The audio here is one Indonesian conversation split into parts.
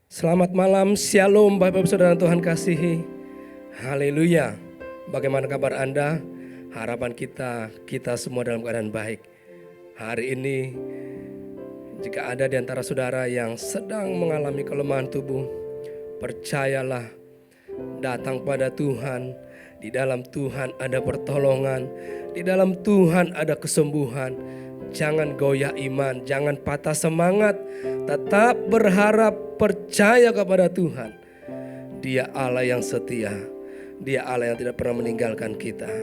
Selamat malam, shalom Bapak Ibu Saudara Tuhan kasihi. Haleluya. Bagaimana kabar Anda? Harapan kita semua dalam keadaan baik. Hari ini jika ada di antara saudara yang sedang mengalami kelemahan tubuh, percayalah, datang pada Tuhan. Di dalam Tuhan ada pertolongan, di dalam Tuhan ada kesembuhan. Jangan goyah iman, jangan patah semangat, tetap berharap, percaya kepada Tuhan. Dia Allah yang setia, Dia Allah yang tidak pernah meninggalkan kita.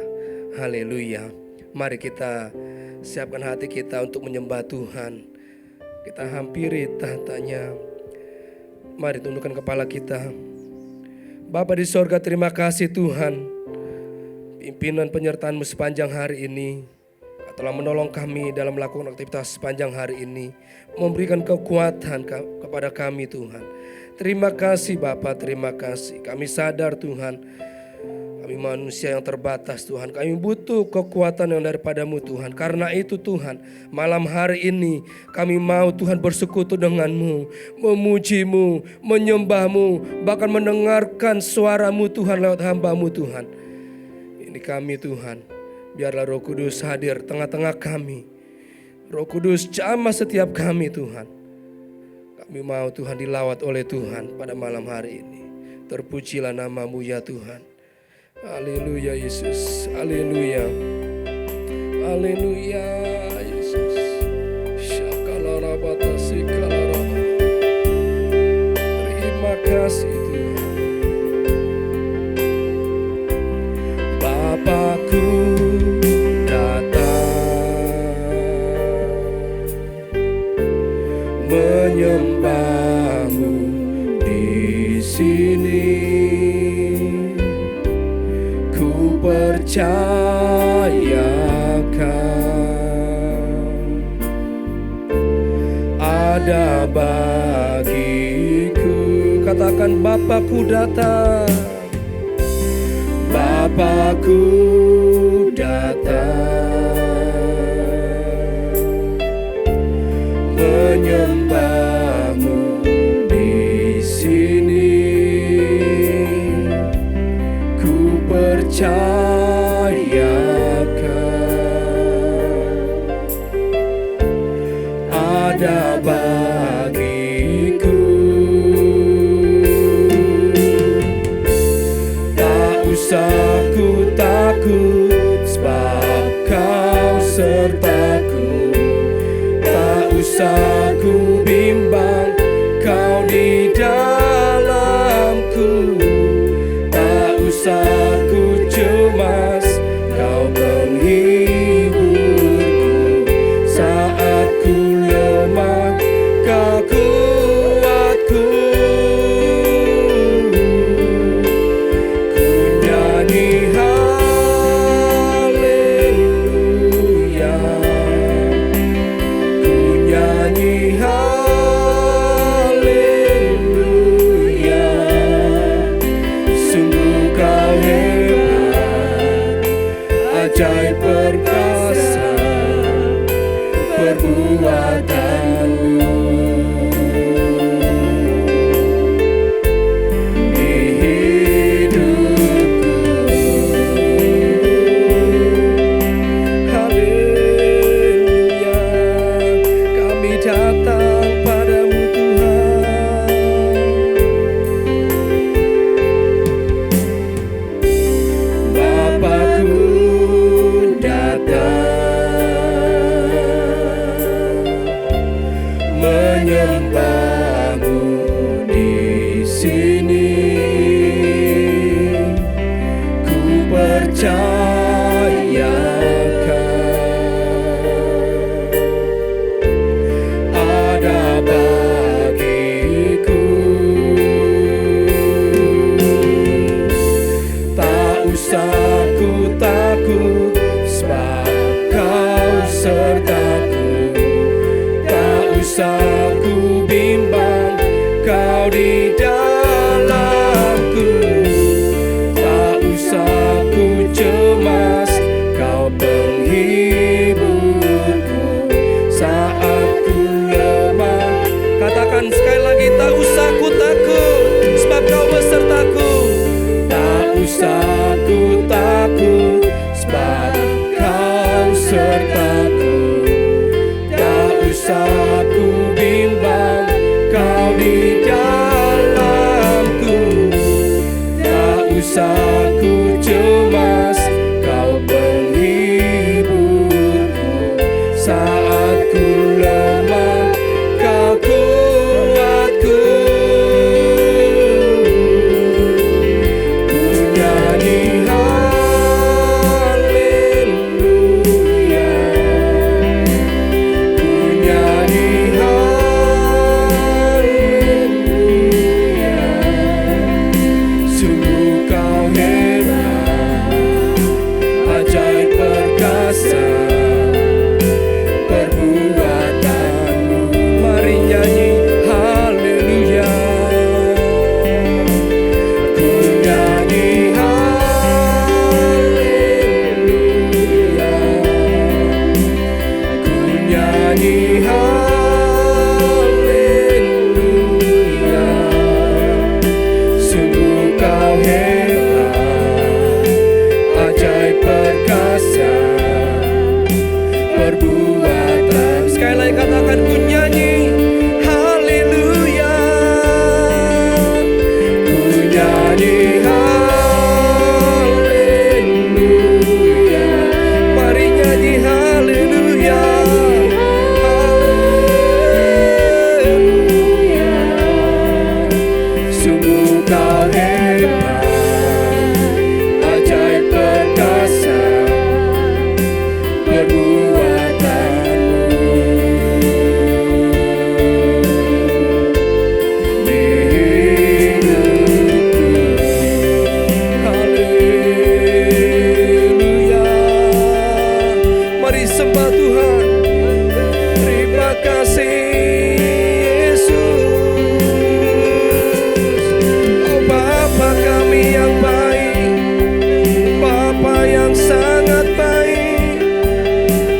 Haleluya. Mari kita siapkan hati kita untuk menyembah Tuhan. Kita hampiri tahtanya. Mari tundukkan kepala kita. Bapa di sorga, terima kasih Tuhan, pimpinan penyertaan-Mu sepanjang hari ini telah menolong kami dalam melakukan aktivitas sepanjang hari ini, memberikan kekuatan kepada kami Tuhan. Terima kasih Bapa, terima kasih. Kami sadar Tuhan, kami manusia yang terbatas Tuhan. Kami butuh kekuatan yang daripada-Mu Tuhan. Karena itu Tuhan, malam hari ini kami mau Tuhan bersekutu dengan-Mu, memuji-Mu, menyembah-Mu, bahkan mendengarkan suara-Mu Tuhan lewat hamba-Mu Tuhan. Ini kami Tuhan. Biarlah Roh Kudus hadir tengah-tengah kami. Roh Kudus jamah setiap kami Tuhan. Kami mau Tuhan dilawat oleh Tuhan pada malam hari ini. Terpujilah nama-Mu ya Tuhan. Haleluya Yesus. Haleluya. Haleluya Yesus. Syakalarabatasikalarabah. Terima kasih Tuhan. Bapakku menyembah-Mu di sini, ku percayakan ada bagiku. Katakan Bapakku datang, Bapakku datang, menyembah-Mu di sini, ku percayakan ada bagiku. Tak usah ku takut, sebab Kau sertaku. Tak usah ku bimbang, Kau di dalamku. Tak usah ku cemas, Kau penghiburku. Saat ku lemah, Kau kuatku. Ku nyanyi haleluya, ku nyanyi haleluya. usah ku takut, sebab Kau sertaku. Tak usah ku bimbang, Kau di dalamku. Tak usah ku cemas, Kau penghiburku. Saat ku lemah, Kau kuatku. Ku nyanyi haleluya, ku nyanyi haleluya. Sungguh Kau hebat, ajaib perkasa perbuatanmu. Mari nyanyi haleluya. Ku nyanyi haleluya, ku nyanyi haleluya. Sungguh Kau hebat, ajaib perkasa perbuatan. Sekali lagi katakan, ku nyanyi haleluya, ku nyanyi haleluya. Mari nyanyi haleluya, haleluya. Sungguh Kau hebat, ajaib perkasa perbuatanmu. Di hidupku, haleluya. Mari sembah Tuhan. Terima kasih Yesus. Oh Bapa kami yang baik, Bapa yang sangat baik,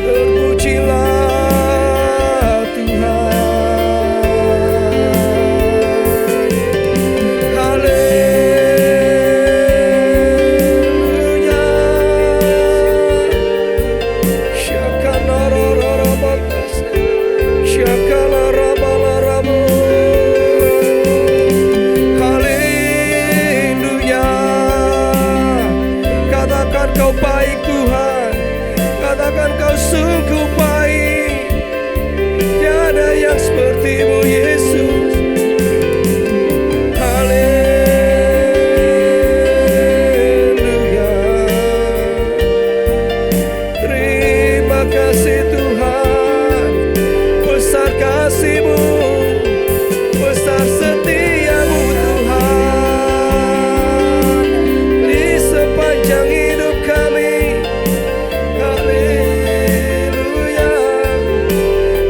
terpujilah Tuhan. Haleluya. Syakanarararabatas, syakalarabalaраbu. Haleluya. Katakan Kau baik Tuhan, katakan Kau sungguh baik. Tiada yang seperti-Mu Yesus. Haleluya. Terima kasih Tuhan, besar kasih-Mu, besar setia-Mu Tuhan, di sepanjang hidup kami. Haleluya,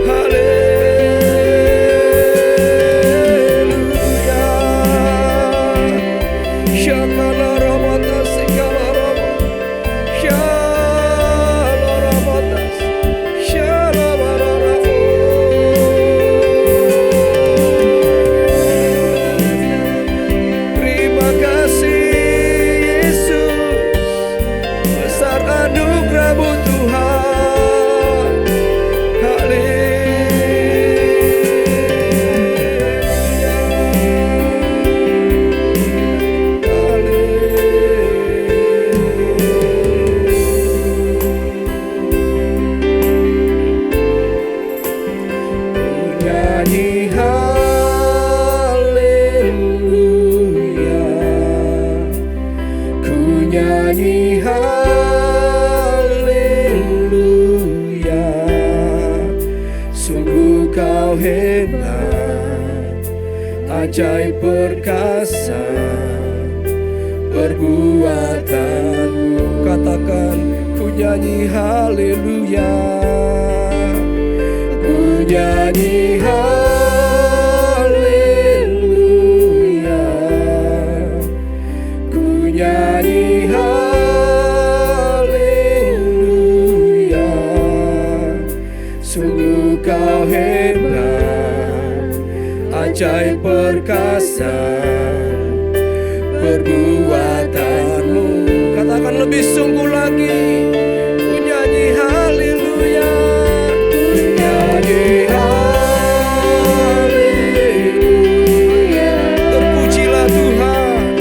haleluya. Syakalarabata sikalaraba, syalarabata, syalabararabu. Terima kasih Yesus, besar anugerah-Mu Tuhan. Nyanyi haleluya, ku nyanyi haleluya. Sungguh Kau hebat, ajaib perkasa perbuatanmu. Katakan, ku nyanyi haleluya, ku nyanyi haleluya, ku nyanyi haleluya. Sungguh Kau hebat, ajaib perkasa perbuatanmu. Katakan lebih sungguh lagi. Ku nyanyi haleluya. Ku nyanyi haleluya. Terpujilah Tuhan.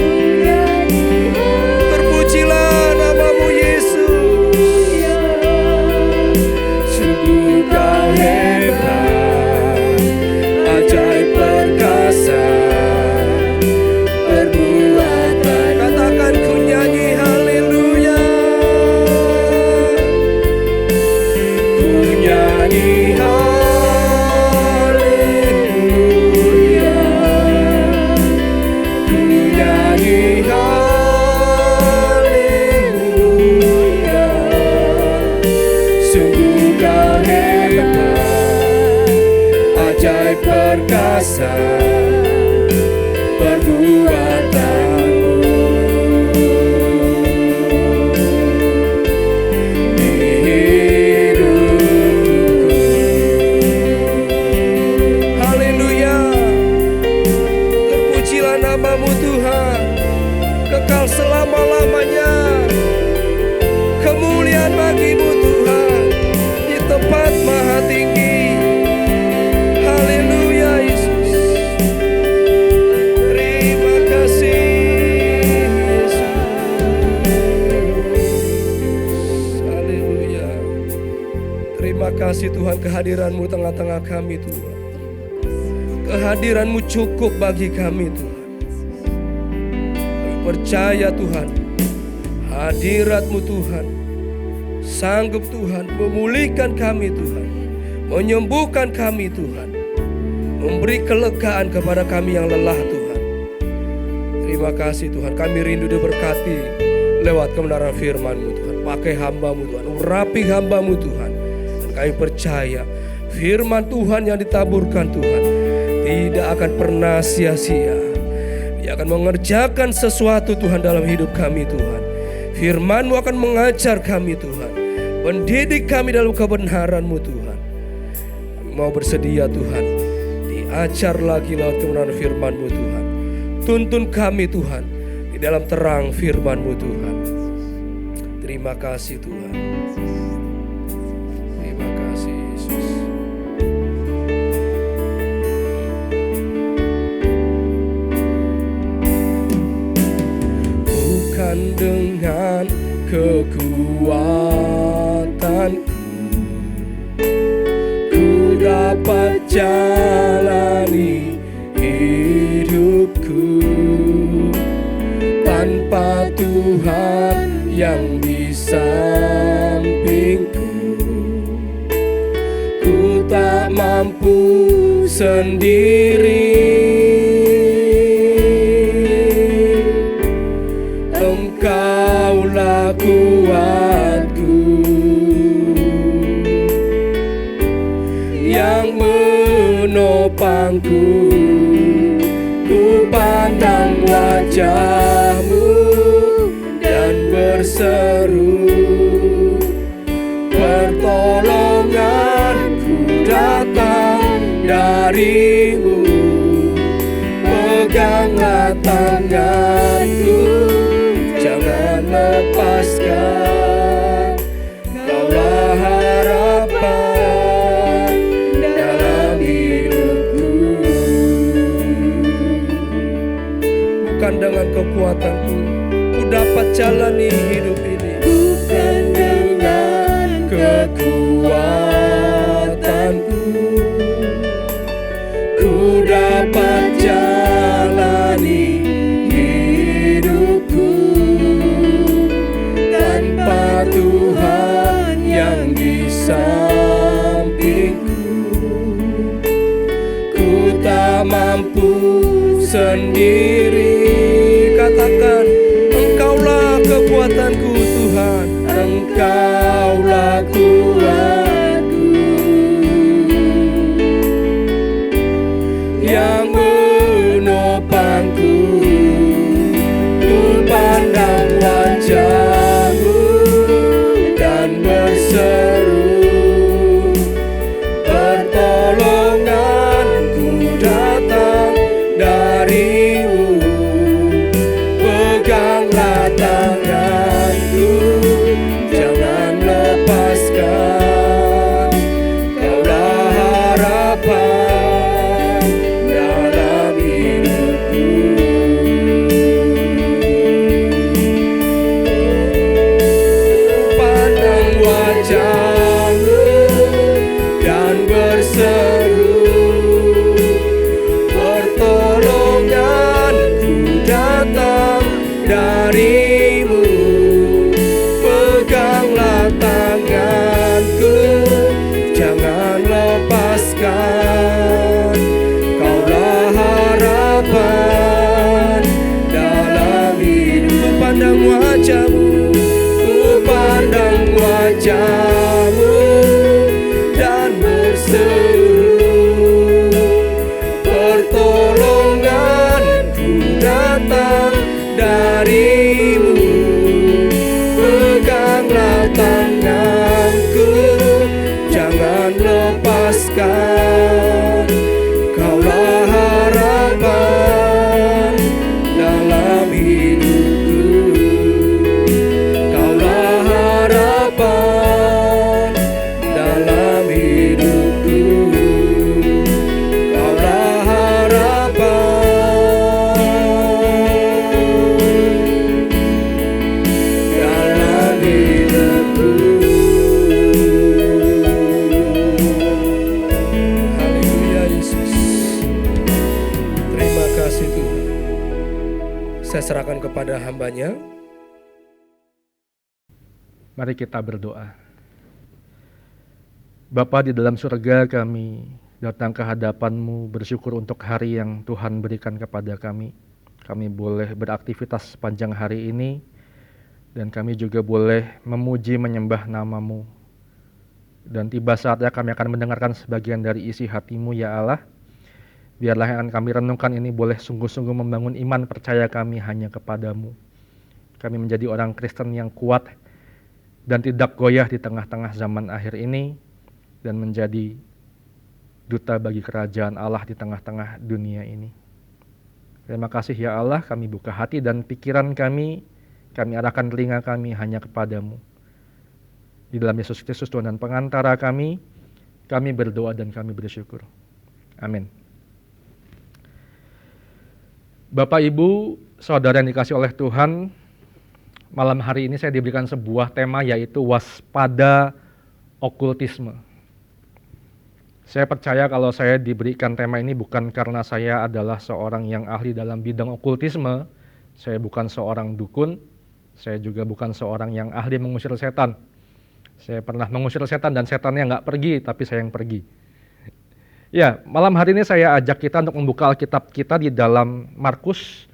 Terpujilah namamu Yesus. Sungguh kau hebat, ajaib perkasa. Katakan ku nyanyi haleluya. Ku nyanyi haleluya. Ku nyanyi haleluya. Sungguh kau hebat, ajaib perkasa perbuatanmu. Namamu Tuhan kekal selama-lamanya. Kemuliaan bagimu Tuhan di tempat maha tinggi. Haleluya Yesus. Terima kasih Yesus. Haleluya. Terima kasih Tuhan, kehadiran-Mu tengah-tengah kami Tuhan. Kehadiran-Mu cukup bagi kami Tuhan. Percaya Tuhan, hadirat-Mu Tuhan sanggup Tuhan memulihkan kami Tuhan, menyembuhkan kami Tuhan, memberi kelegaan kepada kami yang lelah Tuhan. Terima kasih Tuhan, kami rindu diberkati lewat kebenaran firman-Mu Tuhan. Pakai hamba-Mu Tuhan, urapi hamba-Mu Tuhan. Dan kami percaya firman Tuhan yang ditaburkan Tuhan tidak akan pernah sia-sia. Dia akan mengerjakan sesuatu Tuhan dalam hidup kami Tuhan. Firman-Mu akan mengajar kami Tuhan, mendidik kami dalam kebenaran-Mu Tuhan. Kami mau bersedia Tuhan, diajar lagi lewat kebenaran firman-Mu Tuhan. Tuntun kami Tuhan di dalam terang firman-Mu Tuhan. Terima kasih Tuhan. Terima kasih Yesus. Dengan kekuatanku ku dapat jalani hidupku tanpa Tuhan yang di sampingku. Ku tak mampu sendiri. Engkaulah kuatku yang menopangku. Ku pandang wajah-Mu dan berseru, pertolonganku datang dari-Mu. Peganglah tanganku, jangan lepaskan. Kaulah harapan dalam hidupku. Bukan dengan kekuatanku ku dapat jalani hidup ini. Bukan dengan kekuatanku ku dapat jalani Tuhan yang di sampingku. Ku tak mampu sendiri. Katakan, Engkaulah kekuatanku Tuhan. Engkaulah kuatku yang menopangku. Ku pandang wajah-Mu dan berseru, pertolonganku datang dari-Mu. Peganglah tanganku, wajah-Mu, ku pandang wajah-Mu dan berseru, pertolonganku datang dari-Mu. Peganglah tanganku, jangan lepaskan, Kaulah harapan dalam hidupku. Kaulah harapan dalam hidupku. Kaulah harapan dalam hidupku. Haleluya Yesus. Terima kasih Tuhan. Saya serahkan kepada hamba-Nya. Mari kita berdoa. Bapa di dalam surga, kami datang ke hadapan-Mu bersyukur untuk hari yang Tuhan berikan kepada kami. Kami boleh beraktivitas sepanjang hari ini, dan kami juga boleh memuji menyembah nama-Mu. Dan tiba saatnya kami akan mendengarkan sebagian dari isi hati-Mu ya Allah. Biarlah yang kami renungkan ini boleh sungguh-sungguh membangun iman percaya kami hanya kepada-Mu. Kami menjadi orang Kristen yang kuat dan tidak goyah di tengah-tengah zaman akhir ini, dan menjadi duta bagi kerajaan Allah di tengah-tengah dunia ini. Terima kasih ya Allah, kami buka hati dan pikiran kami arahkan telinga kami hanya kepada-Mu. Di dalam Yesus Kristus Tuhan dan pengantara kami berdoa dan kami bersyukur. Amin. Bapak, Ibu, Saudara yang dikasih oleh Tuhan, malam hari ini saya diberikan sebuah tema, yaitu waspada okultisme. Saya percaya kalau saya diberikan tema ini bukan karena saya adalah seorang yang ahli dalam bidang okultisme. Saya bukan seorang dukun, saya juga bukan seorang yang ahli mengusir setan. Saya pernah mengusir setan dan setannya nggak pergi, tapi saya yang pergi. Ya, malam hari ini saya ajak kita untuk membuka Alkitab kita di dalam Markus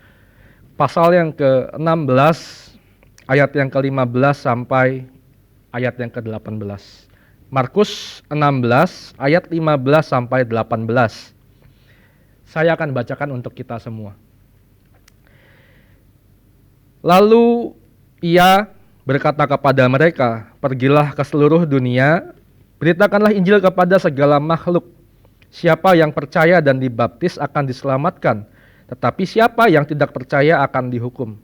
pasal yang ke-16, ayat yang ke-15 sampai ayat yang ke-18. Markus 16 ayat 15 sampai 18. Saya akan bacakan untuk kita semua. Lalu ia berkata kepada mereka, "Pergilah ke seluruh dunia, beritakanlah Injil kepada segala makhluk. Siapa yang percaya dan dibaptis akan diselamatkan, tetapi siapa yang tidak percaya akan dihukum.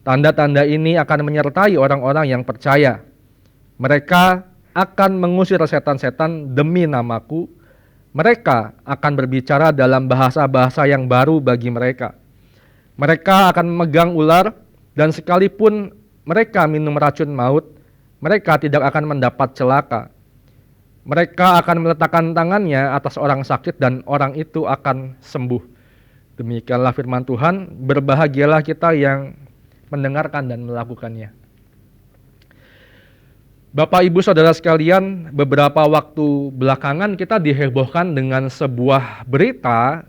Tanda-tanda ini akan menyertai orang-orang yang percaya. Mereka akan mengusir setan-setan demi namaku. Mereka akan berbicara dalam bahasa-bahasa yang baru bagi mereka. Mereka akan memegang ular, dan sekalipun mereka minum racun maut, mereka tidak akan mendapat celaka. Mereka akan meletakkan tangannya atas orang sakit dan orang itu akan sembuh." Demikianlah firman Tuhan. Berbahagialah kita yang mendengarkan dan melakukannya. Bapak, Ibu, Saudara sekalian, beberapa waktu belakangan kita dihebohkan dengan sebuah berita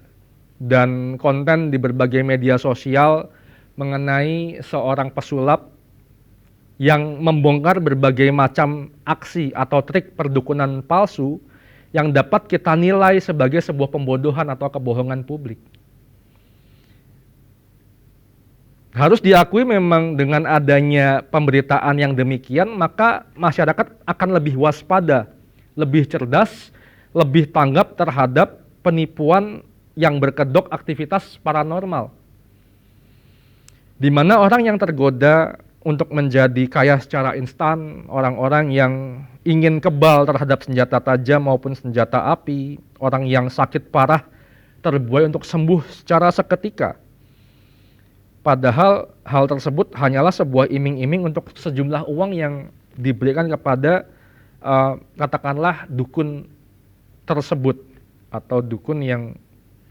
dan konten di berbagai media sosial mengenai seorang pesulap yang membongkar berbagai macam aksi atau trik perdukunan palsu yang dapat kita nilai sebagai sebuah pembodohan atau kebohongan publik. Harus diakui memang dengan adanya pemberitaan yang demikian, maka masyarakat akan lebih waspada, lebih cerdas, lebih tanggap terhadap penipuan yang berkedok aktivitas paranormal. Di mana orang yang tergoda untuk menjadi kaya secara instan, orang-orang yang ingin kebal terhadap senjata tajam maupun senjata api, orang yang sakit parah terbuai untuk sembuh secara seketika. Padahal hal tersebut hanyalah sebuah iming-iming untuk sejumlah uang yang diberikan kepada katakanlah dukun tersebut atau dukun yang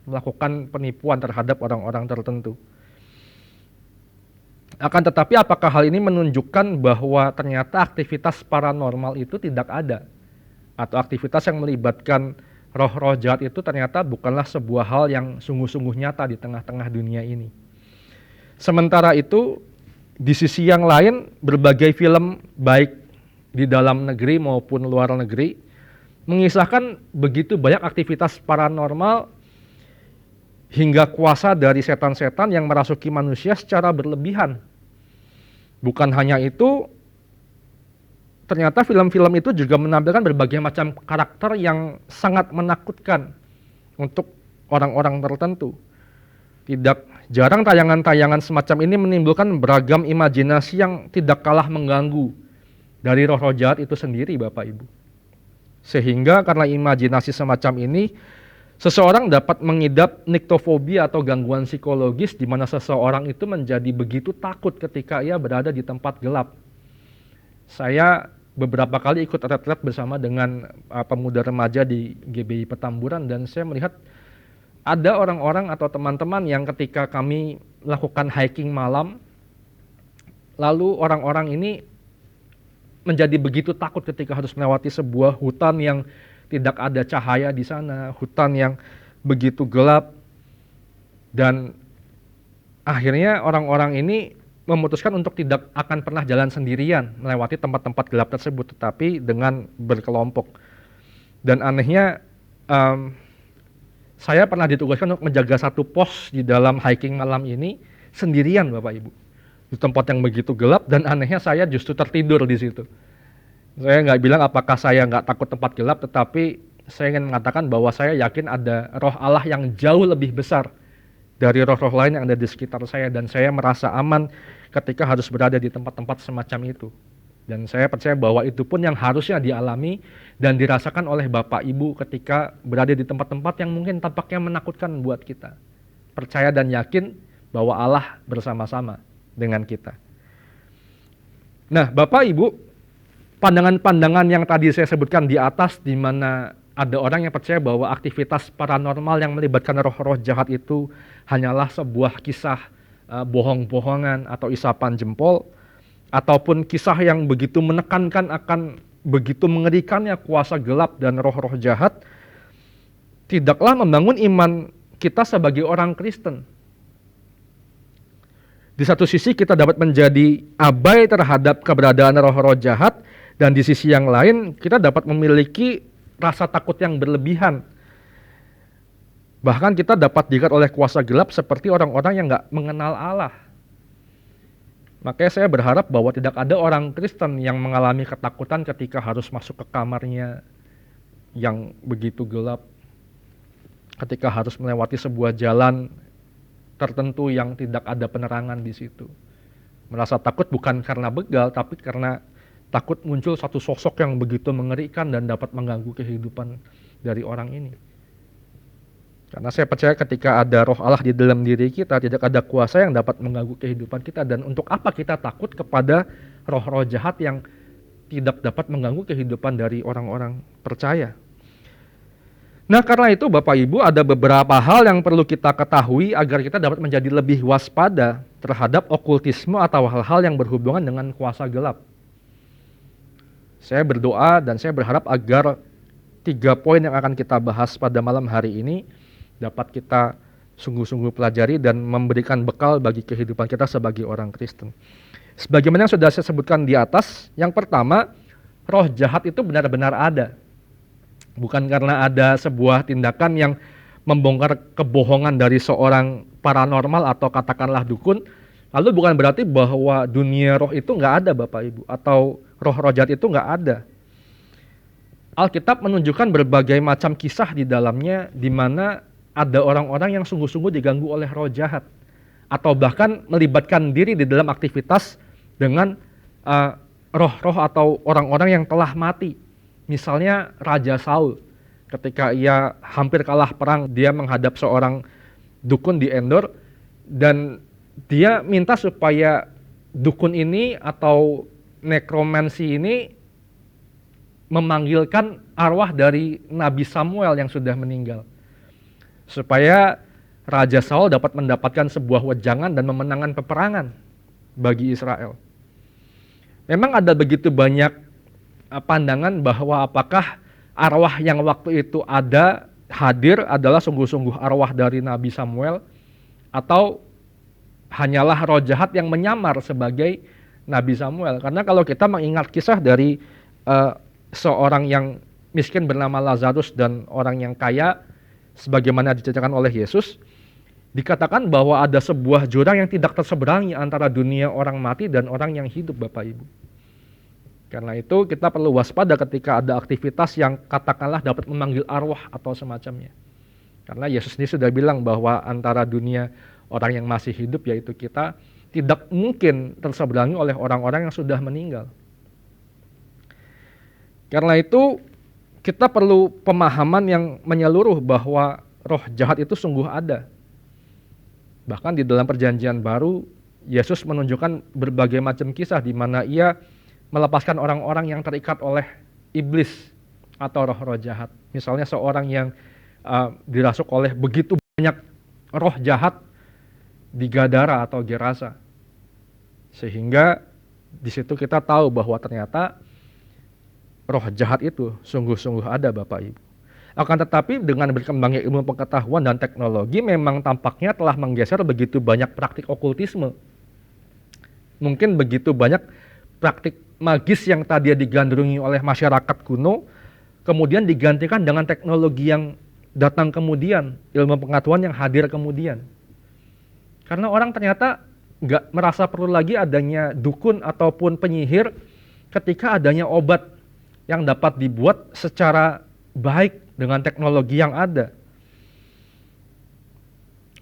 melakukan penipuan terhadap orang-orang tertentu. Akan tetapi apakah hal ini menunjukkan bahwa ternyata aktivitas paranormal itu tidak ada? Atau aktivitas yang melibatkan roh-roh jahat itu ternyata bukanlah sebuah hal yang sungguh-sungguh nyata di tengah-tengah dunia ini. Sementara itu, di sisi yang lain, berbagai film baik di dalam negeri maupun luar negeri mengisahkan begitu banyak aktivitas paranormal hingga kuasa dari setan-setan yang merasuki manusia secara berlebihan. Bukan hanya itu, ternyata film-film itu juga menampilkan berbagai macam karakter yang sangat menakutkan untuk orang-orang tertentu. Tidak jarang tayangan-tayangan semacam ini menimbulkan beragam imajinasi yang tidak kalah mengganggu dari roh-roh jahat itu sendiri, Bapak Ibu. Sehingga karena imajinasi semacam ini, seseorang dapat mengidap niktofobia atau gangguan psikologis di mana seseorang itu menjadi begitu takut ketika ia berada di tempat gelap. Saya beberapa kali ikut retret bersama dengan pemuda remaja di GBI Petamburan, dan saya melihat ada orang-orang atau teman-teman yang ketika kami melakukan hiking malam, lalu orang-orang ini menjadi begitu takut ketika harus melewati sebuah hutan yang tidak ada cahaya di sana, hutan yang begitu gelap, dan akhirnya orang-orang ini memutuskan untuk tidak akan pernah jalan sendirian melewati tempat-tempat gelap tersebut, tetapi dengan berkelompok. Dan anehnya, saya pernah ditugaskan untuk menjaga satu pos di dalam hiking malam ini sendirian, Bapak Ibu, di tempat yang begitu gelap, dan anehnya saya justru tertidur di situ. Saya nggak bilang apakah saya nggak takut tempat gelap, tetapi saya ingin mengatakan bahwa saya yakin ada roh Allah yang jauh lebih besar dari roh-roh lain yang ada di sekitar saya, dan saya merasa aman ketika harus berada di tempat-tempat semacam itu. Dan saya percaya bahwa itu pun yang harusnya dialami dan dirasakan oleh Bapak Ibu ketika berada di tempat-tempat yang mungkin tampaknya menakutkan buat kita. Percaya dan yakin bahwa Allah bersama-sama dengan kita. Nah, Bapak Ibu, pandangan-pandangan yang tadi saya sebutkan di atas, di mana ada orang yang percaya bahwa aktivitas paranormal yang melibatkan roh-roh jahat itu hanyalah sebuah kisah bohong-bohongan atau isapan jempol, ataupun kisah yang begitu menekankan akan begitu mengerikannya kuasa gelap dan roh-roh jahat, tidaklah membangun iman kita sebagai orang Kristen. Di satu sisi kita dapat menjadi abai terhadap keberadaan roh-roh jahat, dan di sisi yang lain kita dapat memiliki rasa takut yang berlebihan. Bahkan kita dapat diikat oleh kuasa gelap seperti orang-orang yang nggak mengenal Allah. Makanya saya berharap bahwa tidak ada orang Kristen yang mengalami ketakutan ketika harus masuk ke kamarnya yang begitu gelap, ketika harus melewati sebuah jalan tertentu yang tidak ada penerangan di situ. Merasa takut bukan karena begal, tapi karena takut muncul satu sosok yang begitu mengerikan dan dapat mengganggu kehidupan dari orang ini. Karena saya percaya ketika ada roh Allah di dalam diri kita, tidak ada kuasa yang dapat mengganggu kehidupan kita. Dan untuk apa kita takut kepada roh-roh jahat yang tidak dapat mengganggu kehidupan dari orang-orang percaya? Nah, karena itu Bapak Ibu, ada beberapa hal yang perlu kita ketahui agar kita dapat menjadi lebih waspada terhadap okultisme atau hal-hal yang berhubungan dengan kuasa gelap. Saya berdoa dan saya berharap agar 3 poin yang akan kita bahas pada malam hari ini dapat kita sungguh-sungguh pelajari dan memberikan bekal bagi kehidupan kita sebagai orang Kristen. Sebagaimana yang sudah saya sebutkan di atas, yang pertama, roh jahat itu benar-benar ada. Bukan karena ada sebuah tindakan yang membongkar kebohongan dari seorang paranormal atau katakanlah dukun, lalu bukan berarti bahwa dunia roh itu nggak ada, Bapak Ibu, atau roh-roh jahat itu nggak ada. Alkitab menunjukkan berbagai macam kisah di dalamnya di mana ada orang-orang yang sungguh-sungguh diganggu oleh roh jahat, atau bahkan melibatkan diri di dalam aktivitas dengan roh-roh atau orang-orang yang telah mati. Misalnya Raja Saul, ketika ia hampir kalah perang, dia menghadap seorang dukun di Endor, dan dia minta supaya dukun ini atau nekromansi ini memanggilkan arwah dari Nabi Samuel yang sudah meninggal, supaya Raja Saul dapat mendapatkan sebuah wejangan dan memenangkan peperangan bagi Israel. Memang ada begitu banyak pandangan bahwa apakah arwah yang waktu itu hadir adalah sungguh-sungguh arwah dari Nabi Samuel, atau hanyalah roh jahat yang menyamar sebagai Nabi Samuel. Karena kalau kita mengingat kisah dari seorang yang miskin bernama Lazarus dan orang yang kaya, sebagaimana diceritakan oleh Yesus, dikatakan bahwa ada sebuah jurang yang tidak terseberangi antara dunia orang mati dan orang yang hidup, Bapak Ibu. Karena itu kita perlu waspada ketika ada aktivitas yang katakanlah dapat memanggil arwah atau semacamnya. Karena Yesus ini sudah bilang bahwa antara dunia orang yang masih hidup, yaitu kita, tidak mungkin terseberangi oleh orang-orang yang sudah meninggal. Karena itu kita perlu pemahaman yang menyeluruh bahwa roh jahat itu sungguh ada. Bahkan di dalam perjanjian baru, Yesus menunjukkan berbagai macam kisah di mana ia melepaskan orang-orang yang terikat oleh iblis atau roh-roh jahat. Misalnya seorang yang dirasuk oleh begitu banyak roh jahat di Gadara atau Gerasa. Sehingga di situ kita tahu bahwa ternyata roh jahat itu sungguh-sungguh ada, Bapak Ibu. Akan tetapi dengan berkembangnya ilmu pengetahuan dan teknologi memang tampaknya telah menggeser begitu banyak praktik okultisme. Mungkin begitu banyak praktik magis yang tadi digandrungi oleh masyarakat kuno, kemudian digantikan dengan teknologi yang datang kemudian, ilmu pengetahuan yang hadir kemudian. Karena orang ternyata nggak merasa perlu lagi adanya dukun ataupun penyihir ketika adanya obat yang dapat dibuat secara baik dengan teknologi yang ada.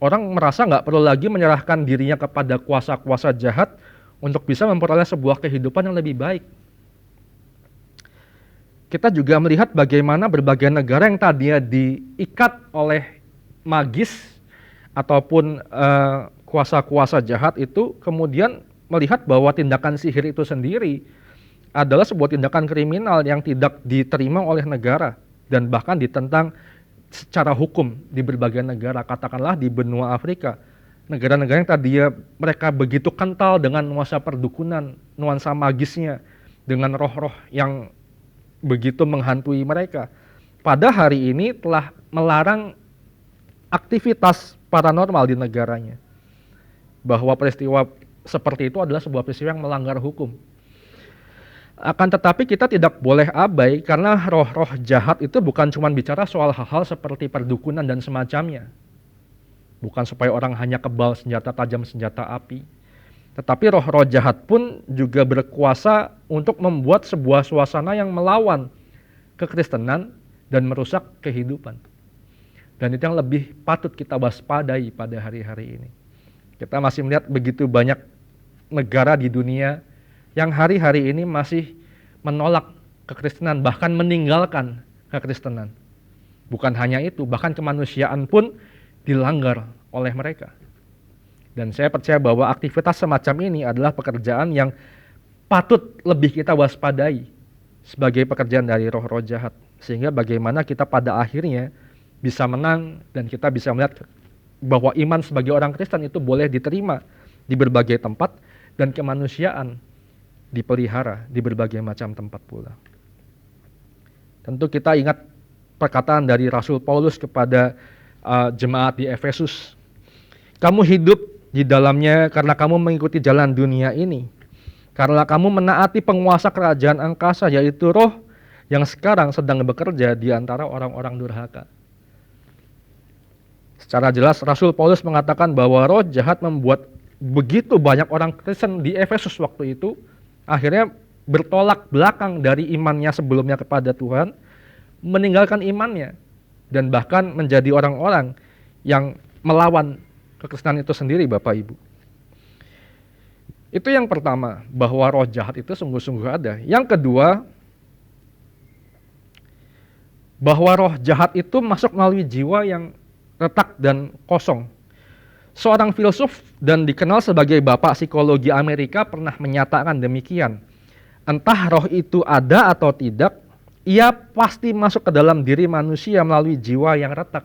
Orang merasa nggak perlu lagi menyerahkan dirinya kepada kuasa-kuasa jahat untuk bisa memperoleh sebuah kehidupan yang lebih baik. Kita juga melihat bagaimana berbagai negara yang tadinya diikat oleh magis ataupun kuasa-kuasa jahat itu kemudian melihat bahwa tindakan sihir itu sendiri adalah sebuah tindakan kriminal yang tidak diterima oleh negara dan bahkan ditentang secara hukum di berbagai negara, katakanlah di benua Afrika. Negara-negara yang tadinya mereka begitu kental dengan nuansa perdukunan, nuansa magisnya, dengan roh-roh yang begitu menghantui mereka. Pada hari ini telah melarang aktivitas paranormal di negaranya. Bahwa peristiwa seperti itu adalah sebuah peristiwa yang melanggar hukum. Akan tetapi kita tidak boleh abai karena roh-roh jahat itu bukan cuma bicara soal hal-hal seperti perdukunan dan semacamnya. Bukan supaya orang hanya kebal senjata tajam, senjata api. Tetapi roh-roh jahat pun juga berkuasa untuk membuat sebuah suasana yang melawan kekristenan dan merusak kehidupan. Dan itu yang lebih patut kita waspadai pada hari-hari ini. Kita masih melihat begitu banyak negara di dunia yang hari-hari ini masih menolak kekristenan, bahkan meninggalkan kekristenan. Bukan hanya itu, bahkan kemanusiaan pun dilanggar oleh mereka. Dan saya percaya bahwa aktivitas semacam ini adalah pekerjaan yang patut lebih kita waspadai sebagai pekerjaan dari roh-roh jahat. Sehingga bagaimana kita pada akhirnya bisa menang dan kita bisa melihat bahwa iman sebagai orang Kristen itu boleh diterima di berbagai tempat dan kemanusiaan dipelihara di berbagai macam tempat pula. Tentu kita ingat perkataan dari Rasul Paulus kepada jemaat di Efesus. Kamu hidup di dalamnya karena kamu mengikuti jalan dunia ini. Karena kamu menaati penguasa kerajaan angkasa, yaitu roh yang sekarang sedang bekerja di antara orang-orang durhaka. Secara jelas Rasul Paulus mengatakan bahwa roh jahat membuat begitu banyak orang Kristen di Efesus waktu itu akhirnya bertolak belakang dari imannya sebelumnya kepada Tuhan, meninggalkan imannya, dan bahkan menjadi orang-orang yang melawan kekristenan itu sendiri, Bapak Ibu. Itu yang pertama, bahwa roh jahat itu sungguh-sungguh ada. Yang kedua, bahwa roh jahat itu masuk melalui jiwa yang retak dan kosong. Seorang filsuf dan dikenal sebagai bapak psikologi Amerika pernah menyatakan demikian. Entah roh itu ada atau tidak, ia pasti masuk ke dalam diri manusia melalui jiwa yang retak.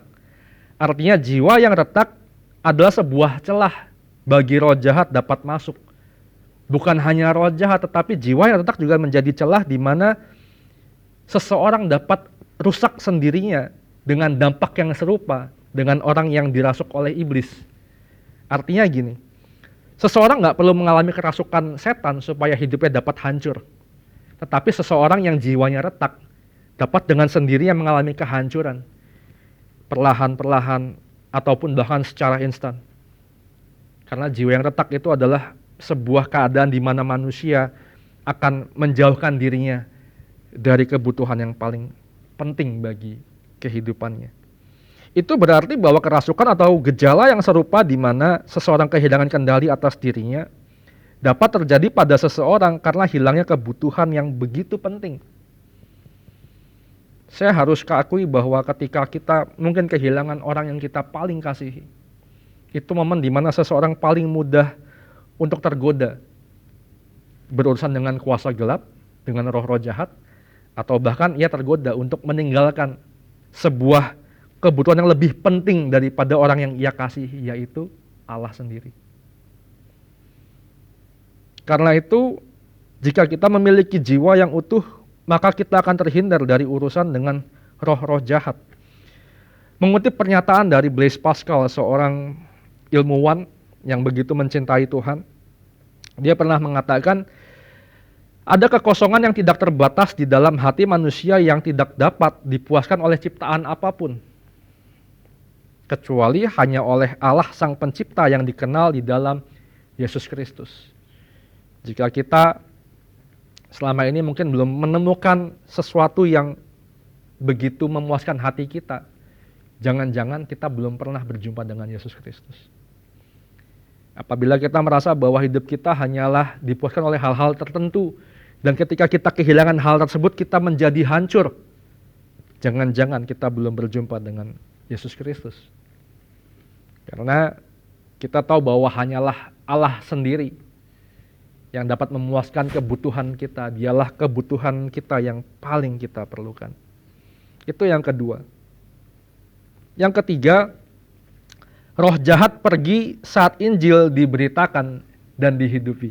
Artinya jiwa yang retak adalah sebuah celah bagi roh jahat dapat masuk. Bukan hanya roh jahat, tetapi jiwa yang retak juga menjadi celah di mana seseorang dapat rusak sendirinya dengan dampak yang serupa dengan orang yang dirasuk oleh iblis. Artinya gini, Seseorang nggak perlu mengalami kerasukan setan supaya hidupnya dapat hancur. Tetapi seseorang yang jiwanya retak dapat dengan sendirinya mengalami kehancuran. Perlahan-perlahan ataupun bahkan secara instan. Karena jiwa yang retak itu adalah sebuah keadaan di mana manusia akan menjauhkan dirinya dari kebutuhan yang paling penting bagi kehidupannya. Itu berarti bahwa kerasukan atau gejala yang serupa di mana seseorang kehilangan kendali atas dirinya dapat terjadi pada seseorang karena hilangnya kebutuhan yang begitu penting. Saya harus keakui bahwa ketika kita mungkin kehilangan orang yang kita paling kasihi, itu momen di mana seseorang paling mudah untuk tergoda, berurusan dengan kuasa gelap, dengan roh-roh jahat, atau bahkan ia tergoda untuk meninggalkan sebuah kebutuhan yang lebih penting daripada orang yang ia kasihi, yaitu Allah sendiri. Karena itu, jika kita memiliki jiwa yang utuh, maka kita akan terhindar dari urusan dengan roh-roh jahat. Mengutip pernyataan dari Blaise Pascal, seorang ilmuwan yang begitu mencintai Tuhan, dia pernah mengatakan, ada kekosongan yang tidak terbatas di dalam hati manusia yang tidak dapat dipuaskan oleh ciptaan apapun, kecuali hanya oleh Allah Sang Pencipta yang dikenal di dalam Yesus Kristus. Jika kita selama ini mungkin belum menemukan sesuatu yang begitu memuaskan hati kita, jangan-jangan kita belum pernah berjumpa dengan Yesus Kristus. Apabila kita merasa bahwa hidup kita hanyalah dipuaskan oleh hal-hal tertentu, dan ketika kita kehilangan hal tersebut kita menjadi hancur, jangan-jangan kita belum berjumpa dengan Yesus Kristus. Karena kita tahu bahwa hanyalah Allah sendiri yang dapat memuaskan kebutuhan kita. Dialah kebutuhan kita yang paling kita perlukan. Itu yang kedua. Yang ketiga, roh jahat pergi saat Injil diberitakan dan dihidupi.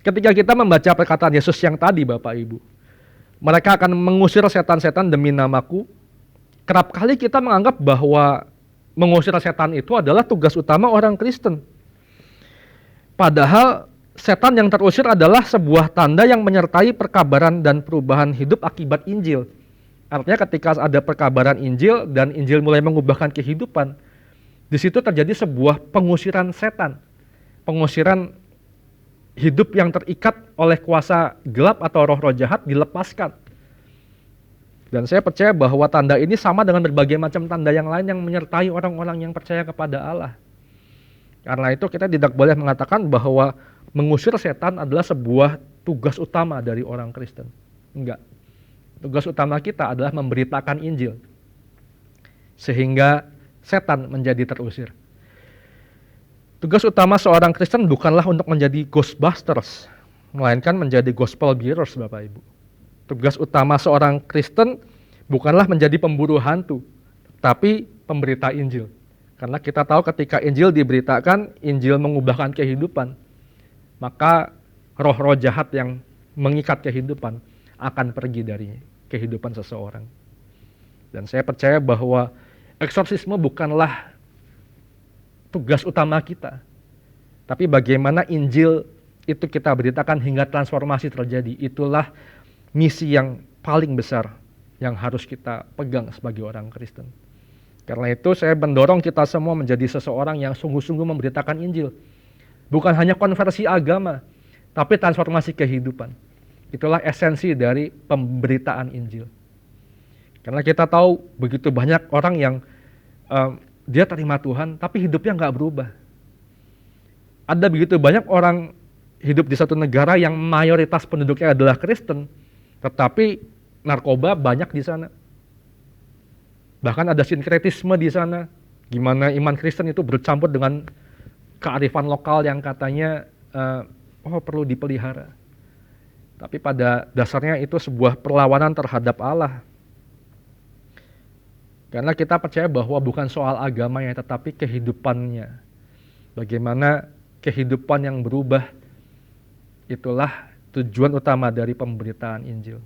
Ketika kita membaca perkataan Yesus yang tadi, Bapak Ibu, mereka akan mengusir setan-setan demi namaku. Kerap kali kita menganggap bahwa mengusir setan itu adalah tugas utama orang Kristen. Padahal setan yang terusir adalah sebuah tanda yang menyertai perkabaran dan perubahan hidup akibat Injil. Artinya ketika ada perkabaran Injil dan Injil mulai mengubahkan kehidupan, di situ terjadi sebuah pengusiran setan. Pengusiran hidup yang terikat oleh kuasa gelap atau roh-roh jahat dilepaskan. Dan saya percaya bahwa tanda ini sama dengan berbagai macam tanda yang lain yang menyertai orang-orang yang percaya kepada Allah. Karena itu kita tidak boleh mengatakan bahwa mengusir setan adalah sebuah tugas utama dari orang Kristen. Enggak. Tugas utama kita adalah memberitakan Injil. Sehingga setan menjadi terusir. Tugas utama seorang Kristen bukanlah untuk menjadi ghostbusters, melainkan menjadi gospel bearers, Bapak Ibu. Tugas utama seorang Kristen bukanlah menjadi pemburu hantu, tapi pemberita Injil. Karena kita tahu ketika Injil diberitakan, Injil mengubahkan kehidupan, maka roh-roh jahat yang mengikat kehidupan akan pergi dari kehidupan seseorang. Dan saya percaya bahwa eksorsisme bukanlah tugas utama kita, tapi bagaimana Injil itu kita beritakan hingga transformasi terjadi. Itulah misi yang paling besar yang harus kita pegang sebagai orang Kristen. Karena itu saya mendorong kita semua menjadi seseorang yang sungguh-sungguh memberitakan Injil. Bukan hanya konversi agama, tapi transformasi kehidupan. Itulah esensi dari pemberitaan Injil. Karena kita tahu begitu banyak orang yang dia terima Tuhan, tapi hidupnya nggak berubah. Ada begitu banyak orang hidup di satu negara yang mayoritas penduduknya adalah Kristen, tetapi narkoba banyak di sana. Bahkan ada sinkretisme di sana, gimana iman Kristen itu bercampur dengan kearifan lokal yang katanya perlu dipelihara. Tapi pada dasarnya itu sebuah perlawanan terhadap Allah. Karena kita percaya bahwa bukan soal agamanya, tetapi kehidupannya. Bagaimana kehidupan yang berubah, itulah tujuan utama dari pemberitaan Injil.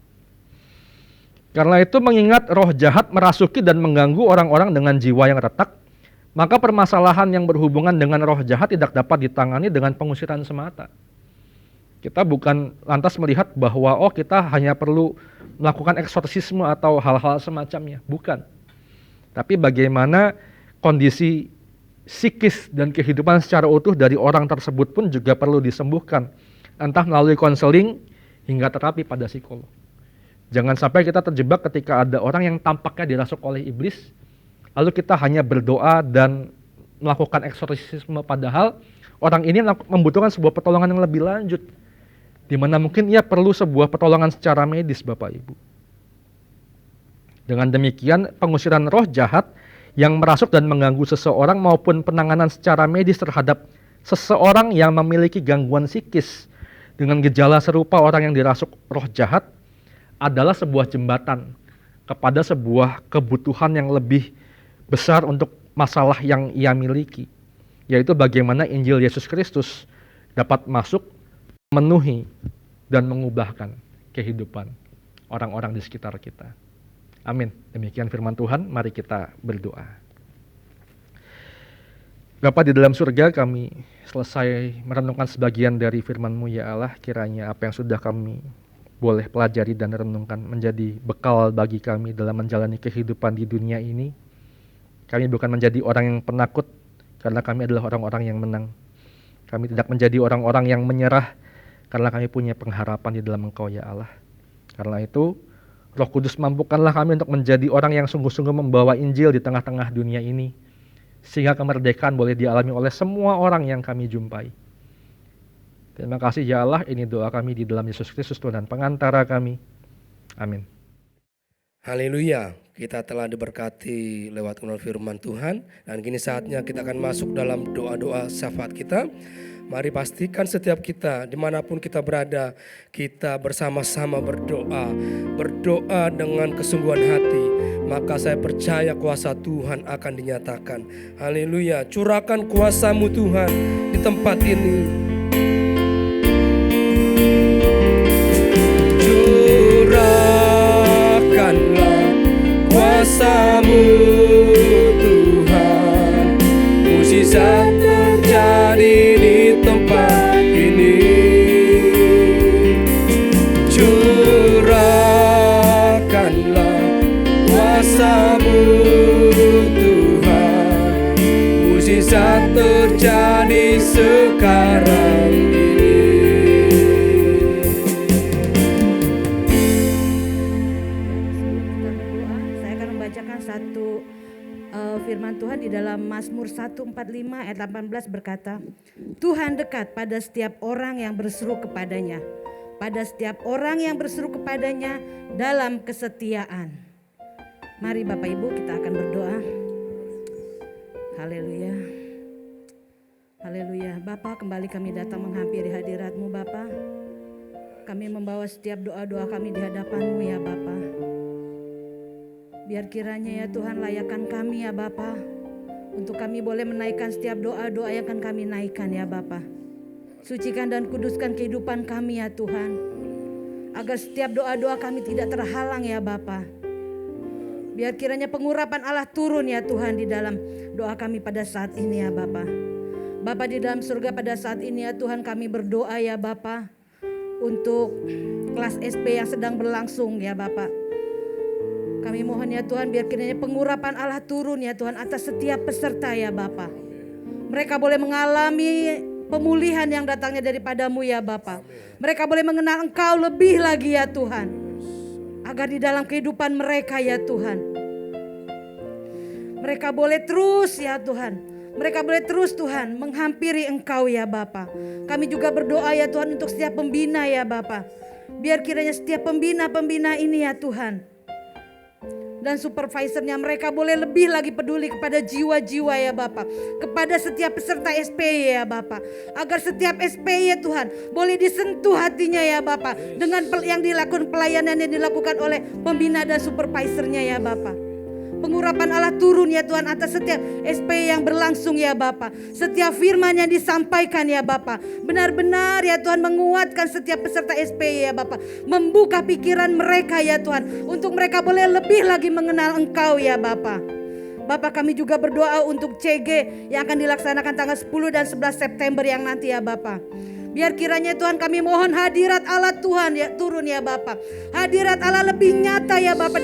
Karena itu mengingat roh jahat merasuki dan mengganggu orang-orang dengan jiwa yang retak, Maka permasalahan yang berhubungan dengan roh jahat tidak dapat ditangani dengan pengusiran semata. Kita bukan lantas melihat bahwa kita hanya perlu melakukan eksorsisme atau hal-hal semacamnya. Bukan. Tapi bagaimana kondisi psikis dan kehidupan secara utuh dari orang tersebut pun juga perlu disembuhkan. Entah melalui konseling hingga terapi pada psikolog. Jangan sampai kita terjebak ketika ada orang yang tampaknya dirasuk oleh iblis, lalu kita hanya berdoa dan melakukan eksorsisme, padahal orang ini membutuhkan sebuah pertolongan yang lebih lanjut, di mana mungkin ia perlu sebuah pertolongan secara medis, Bapak Ibu. Dengan demikian, pengusiran roh jahat yang merasuk dan mengganggu seseorang maupun penanganan secara medis terhadap seseorang yang memiliki gangguan psikis dengan gejala serupa orang yang dirasuk roh jahat adalah sebuah jembatan kepada sebuah kebutuhan yang lebih besar untuk masalah yang ia miliki, yaitu bagaimana Injil Yesus Kristus dapat masuk, memenuhi, dan mengubahkan kehidupan orang-orang di sekitar kita. Amin. Demikian firman Tuhan, mari kita berdoa. Bapa di dalam surga, kami selesai merenungkan sebagian dari firman-Mu ya Allah, kiranya apa yang sudah kami boleh pelajari dan renungkan menjadi bekal bagi kami dalam menjalani kehidupan di dunia ini. Kami bukan menjadi orang yang penakut, karena kami adalah orang-orang yang menang. Kami tidak menjadi orang-orang yang menyerah, karena kami punya pengharapan di dalam Engkau ya Allah. Karena itu, Roh Kudus mampukanlah kami untuk menjadi orang yang sungguh-sungguh membawa Injil di tengah-tengah dunia ini, sehingga kemerdekaan boleh dialami oleh semua orang yang kami jumpai. Terima kasih ya Allah, ini doa kami di dalam Yesus Kristus Tuhan dan pengantara kami. Amin. Haleluya, kita telah diberkati lewat firman Tuhan, dan kini saatnya kita akan masuk dalam doa-doa syafaat kita. Mari pastikan setiap kita, dimanapun kita berada, kita bersama-sama berdoa dengan kesungguhan hati. Maka saya percaya kuasa Tuhan akan dinyatakan. Haleluya, curahkan kuasa-Mu Tuhan di tempat ini. Curahkanlah kuasa-Mu Tuhan, mukjizat terjadi di tempat ini. Curahkanlah kuasa-Mu Tuhan, mukjizat terjadi sekarang ini. Satu firman Tuhan di dalam Mazmur 145 ayat 18 berkata, Tuhan dekat pada setiap orang yang berseru kepadanya, pada setiap orang yang berseru kepadanya dalam kesetiaan. Mari Bapak Ibu kita akan berdoa. Haleluya. Haleluya. Bapa, kembali kami datang menghampiri hadirat-Mu Bapa. Kami membawa setiap doa-doa kami di hadapan-Mu ya Bapa. Biar kiranya ya Tuhan layakkan kami ya Bapa, untuk kami boleh menaikkan setiap doa-doa yang akan kami naikkan ya Bapa. Sucikan dan kuduskan kehidupan kami ya Tuhan, agar setiap doa-doa kami tidak terhalang ya Bapa. Biar kiranya pengurapan Allah turun ya Tuhan di dalam doa kami pada saat ini ya Bapa. Bapa di dalam surga, pada saat ini ya Tuhan kami berdoa ya Bapa, untuk kelas SP yang sedang berlangsung ya Bapa. Kami mohon ya Tuhan, biar kiranya pengurapan Allah turun ya Tuhan atas setiap peserta ya Bapa. Mereka boleh mengalami pemulihan yang datangnya daripada-Mu ya Bapa. Mereka boleh mengenal Engkau lebih lagi ya Tuhan, agar di dalam kehidupan mereka ya Tuhan, mereka boleh terus ya Tuhan, mereka boleh terus Tuhan menghampiri Engkau ya Bapa. Kami juga berdoa ya Tuhan untuk setiap pembina ya Bapa. Biar kiranya setiap pembina-pembina ini ya Tuhan, dan supervisornya mereka boleh lebih lagi peduli kepada jiwa-jiwa ya Bapa, kepada setiap peserta SPY ya Bapa, agar setiap SPY ya Tuhan boleh disentuh hatinya ya Bapa, dengan yang dilakukan, pelayanan yang dilakukan oleh pembina dan supervisornya ya Bapa. Pengurapan Allah turun ya Tuhan atas setiap SPY yang berlangsung ya Bapa. Setiap firman yang disampaikan ya Bapa, benar-benar ya Tuhan menguatkan setiap peserta SPY ya Bapa. Membuka pikiran mereka ya Tuhan, untuk mereka boleh lebih lagi mengenal Engkau ya Bapa. Bapak, kami juga berdoa untuk CG yang akan dilaksanakan tanggal 10 dan 11 September yang nanti ya Bapak. Biar kiranya Tuhan kami mohon hadirat Allah Tuhan ya turun ya Bapak. Hadirat Allah lebih nyata ya Bapak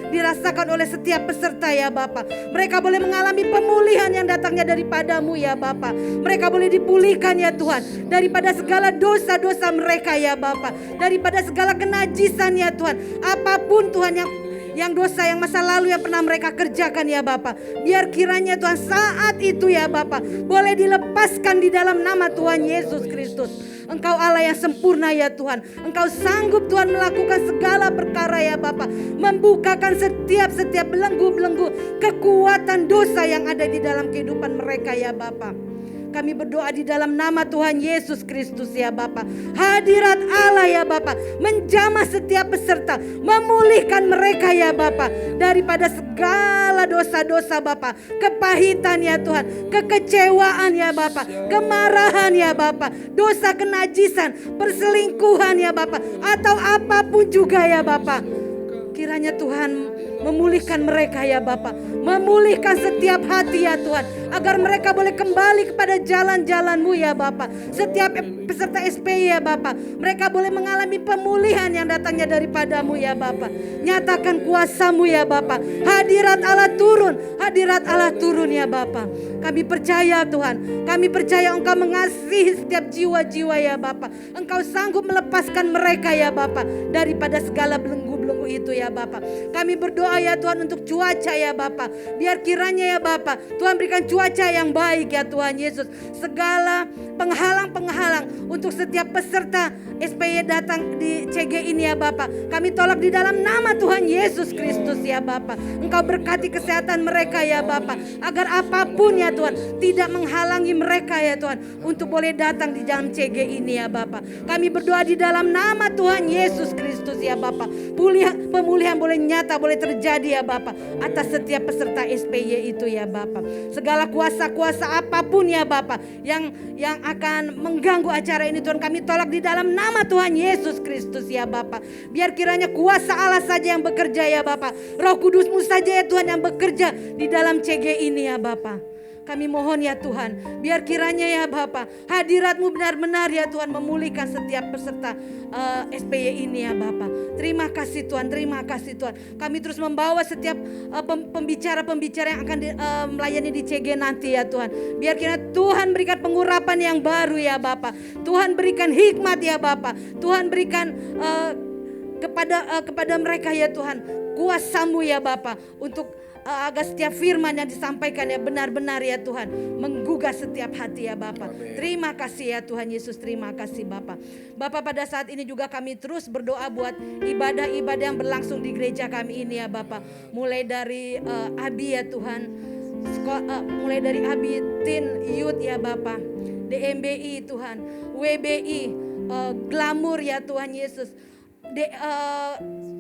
dirasakan oleh setiap peserta ya Bapak. Mereka boleh mengalami pemulihan yang datangnya daripadamu ya Bapak. Mereka boleh dipulihkan ya Tuhan daripada segala dosa-dosa mereka ya Bapak. Daripada segala kenajisan ya Tuhan. Apapun Tuhan yang dosa yang masa lalu yang pernah mereka kerjakan ya Bapak. Biar kiranya Tuhan saat itu ya Bapak boleh dilepaskan di dalam nama Tuhan Yesus Kristus. Engkau Allah yang sempurna ya Tuhan. Engkau sanggup Tuhan melakukan segala perkara ya Bapak. Membukakan setiap belenggu-belenggu kekuatan dosa yang ada di dalam kehidupan mereka ya Bapak. Kami berdoa di dalam nama Tuhan Yesus Kristus ya Bapak. Hadirat Allah ya Bapak menjamah setiap peserta, memulihkan mereka ya Bapak daripada segala dosa-dosa Bapak, kepahitan ya Tuhan, kekecewaan ya Bapak, kemarahan ya Bapak, dosa kenajisan, perselingkuhan ya Bapak, atau apapun juga ya Bapak. Kiranya Tuhan memulihkan mereka ya Bapak, memulihkan setiap hati ya Tuhan, agar mereka boleh kembali kepada jalan-jalan-Mu ya Bapak. Setiap peserta SPY ya Bapak, mereka boleh mengalami pemulihan yang datangnya daripadamu ya Bapak. Nyatakan kuasa-Mu ya Bapak. Hadirat Allah turun ya Bapak. Kami percaya Tuhan, kami percaya Engkau mengasihi setiap jiwa-jiwa ya Bapak. Engkau sanggup melepaskan mereka ya Bapak daripada segala belenggu-belenggu itu ya Bapak. Kami berdoa ya Tuhan untuk cuaca ya Bapak. Biar kiranya ya Bapak Tuhan berikan cuaca yang baik ya Tuhan Yesus. Segala penghalang-penghalang untuk setiap peserta SPY datang di CG ini ya Bapak, kami tolak di dalam nama Tuhan Yesus Kristus ya Bapak. Engkau berkati kesehatan mereka ya Bapak, agar apapun ya Tuhan tidak menghalangi mereka ya Tuhan untuk boleh datang di dalam CG ini ya Bapak. Kami berdoa di dalam nama Tuhan Yesus Kristus ya Bapak. Pemulihan boleh nyata, boleh terjadi ya Bapak atas setiap peserta SPY itu ya Bapak. Segala kuasa-kuasa apapun ya Bapak yang akan mengganggu acara ini Tuhan, kami tolak di dalam nama Tuhan Yesus Kristus ya Bapak. Biar kiranya kuasa Allah saja yang bekerja ya Bapak. Roh Kudus-Mu saja ya Tuhan yang bekerja di dalam CG ini ya Bapak. Kami mohon ya Tuhan, biar kiranya ya Bapak hadirat-Mu benar-benar ya Tuhan memulihkan setiap peserta SPY ini ya Bapak. Terima kasih Tuhan, terima kasih Tuhan. Kami terus membawa setiap pembicara-pembicara yang akan melayani di CG nanti ya Tuhan. Biar kiranya Tuhan berikan pengurapan yang baru ya Bapak. Tuhan berikan hikmat ya Bapak. Tuhan berikan kepada mereka ya Tuhan kuasa-Mu ya Bapak untuk agar setiap firman yang disampaikan ya benar-benar ya Tuhan menggugah setiap hati ya Bapak. Terima kasih ya Tuhan Yesus, terima kasih Bapak. Bapak, pada saat ini juga kami terus berdoa buat ibadah-ibadah yang berlangsung di gereja kami ini ya Bapak. Mulai dari Abi ya Tuhan, mulai dari Abi Teen Youth ya Bapak, DMBI Tuhan, WBI, Glamour ya Tuhan Yesus.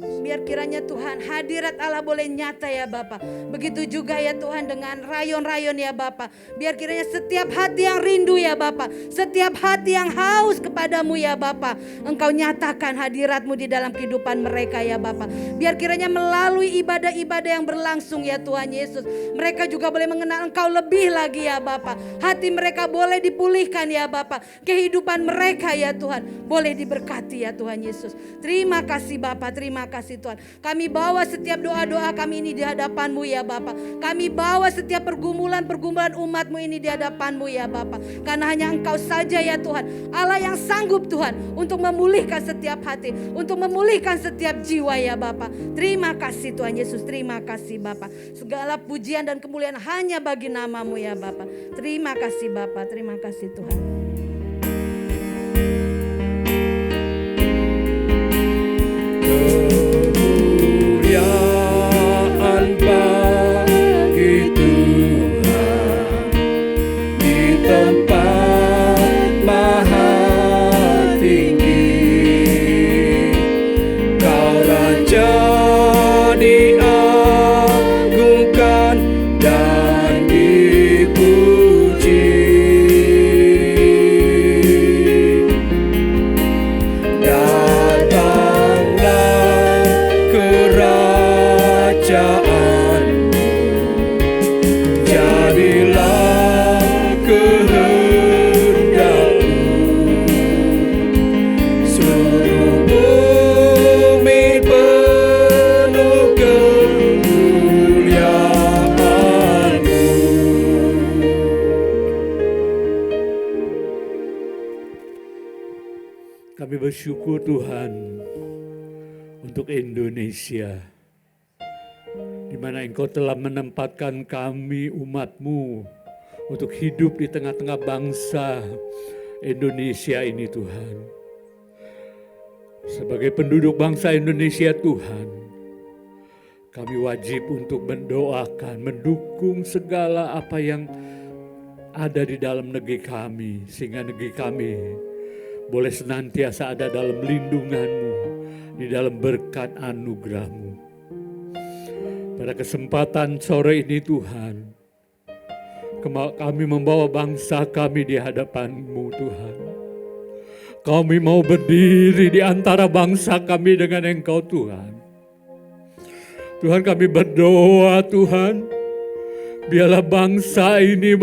Biar kiranya Tuhan hadirat Allah boleh nyata ya Bapak. Begitu juga ya Tuhan dengan rayon-rayon ya Bapak. Biar kiranya setiap hati yang rindu ya Bapak, setiap hati yang haus kepadamu ya Bapak, Engkau nyatakan hadirat-Mu di dalam kehidupan mereka ya Bapak. Biar kiranya melalui ibadah-ibadah yang berlangsung ya Tuhan Yesus, mereka juga boleh mengenal Engkau lebih lagi ya Bapak. Hati mereka boleh dipulihkan ya Bapak. Kehidupan mereka ya Tuhan boleh diberkati ya Tuhan Yesus. Terima kasih Bapak, terima kasih Tuhan. Kami bawa setiap doa-doa kami ini di hadapan-Mu ya Bapak. Kami bawa setiap pergumulan-pergumulan umat-Mu ini di hadapan-Mu ya Bapak. Karena hanya Engkau saja ya Tuhan, Allah yang sanggup Tuhan untuk memulihkan setiap hati, untuk memulihkan setiap jiwa ya Bapak. Terima kasih Tuhan Yesus, terima kasih Bapak. Segala pujian dan kemuliaan hanya bagi nama-Mu ya Bapak. Terima kasih Bapak, terima kasih Tuhan. Kemuliaan bagi Tuhan di tempat maha tinggi. Kau Raja diagungkan dan dipuji. Kami bersyukur Tuhan untuk Indonesia, di mana Engkau telah menempatkan kami umat-Mu untuk hidup di tengah-tengah bangsa Indonesia ini Tuhan. Sebagai penduduk bangsa Indonesia Tuhan, kami wajib untuk mendoakan, mendukung segala apa yang ada di dalam negeri kami, sehingga negeri kami boleh senantiasa ada dalam lindungan-Mu, di dalam berkat anugerah-Mu. Pada kesempatan sore ini Tuhan, kami membawa bangsa kami di hadapan-Mu Tuhan. Kami mau berdiri di antara bangsa kami dengan Engkau Tuhan. Tuhan, kami berdoa Tuhan, biarlah bangsa ini